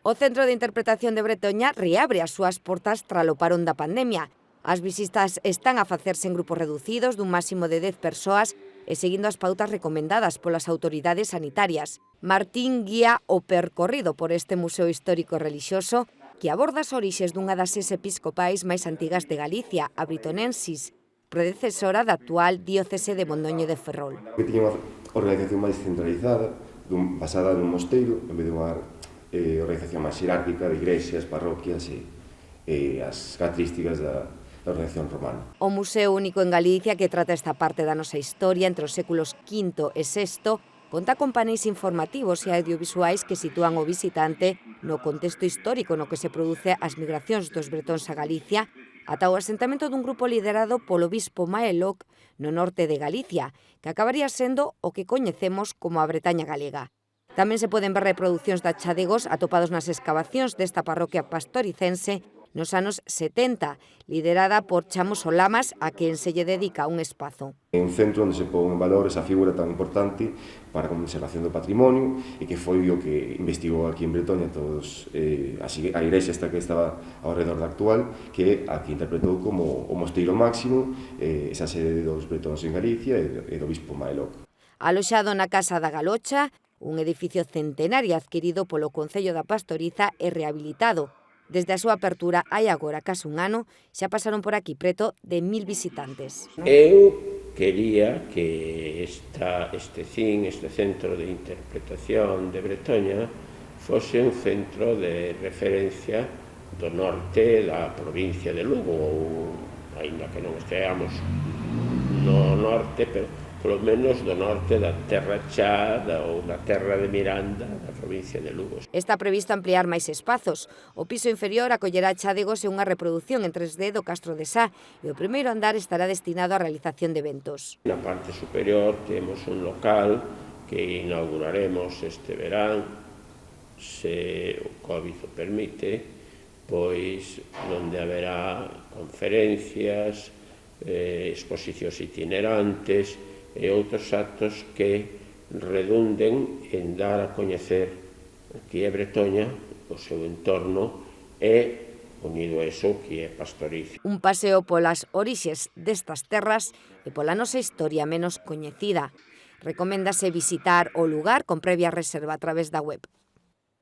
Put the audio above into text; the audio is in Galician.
O Centro de Interpretación de Bretoña reabre as súas portas tralo parón da pandemia. As visitas están a facerse en grupos reducidos dun máximo de 10 persoas e seguindo as pautas recomendadas polas autoridades sanitarias. Martín guía o percorrido por este museo histórico e relixioso que aborda as orixes dunha das ses episcopais máis antigas de Galicia, a Britonensis, predecesora da actual diócese de Mondoñedo de Ferrol. Que tiña unha organización máis centralizada, basada nun mosteiro, en vez de unha organización máis xerárquica de igrexas, parroquias e as características da organización romana. O Museo Único en Galicia, que trata esta parte da nosa historia entre os séculos V e VI, conta con paneis informativos e audiovisuais que sitúan o visitante no contexto histórico no que se produce as migracións dos bretóns a Galicia ata o asentamento dun grupo liderado polo bispo Maeloc no norte de Galicia, que acabaría sendo o que coñecemos como a Bretaña galega. Tamén se poden ver reproducións de achadegos atopados nas escavacións desta parroquia pastoricense nos anos 70, liderada por Chamo Solamas, a quen se lle dedica un espazo. É un centro onde se pon en valor esa figura tan importante para a conservación do patrimonio e que foi o que investigou aquí en Bretoña a igrexa esta que estaba ao redor da actual, que a que interpretou como o mosteiro máximo, esa sede dos bretóns en Galicia e do bispo Maeloc. Aloxado na Casa da Galocha, un edificio centenario adquirido polo Concello da Pastoriza e rehabilitado. Desde a súa apertura hai agora case un ano, xa pasaron por aquí preto de 1000 visitantes. Eu quería que este centro de interpretación de Bretoña fose un centro de referencia do norte da provincia de Lugo, ou, aínda que non esteamos no norte, pero polo menos do norte da Terra Chá ou da Terra de Miranda, da provincia de Lugo. Está previsto ampliar máis espazos. O piso inferior acollerá chádegos e unha reproducción en 3D do Castro de Sá e o primeiro andar estará destinado á realización de eventos. Na parte superior temos un local que inauguraremos este verán, se o COVID o permite, pois onde haberá conferencias, exposicións itinerantes e outros actos que redunden en dar a coñecer que é Bretoña, o seu entorno e, unido a eso, que é Pastoriza. Un paseo polas orixes destas terras e pola nosa historia menos coñecida. Recoméndase visitar o lugar con previa reserva a través da web.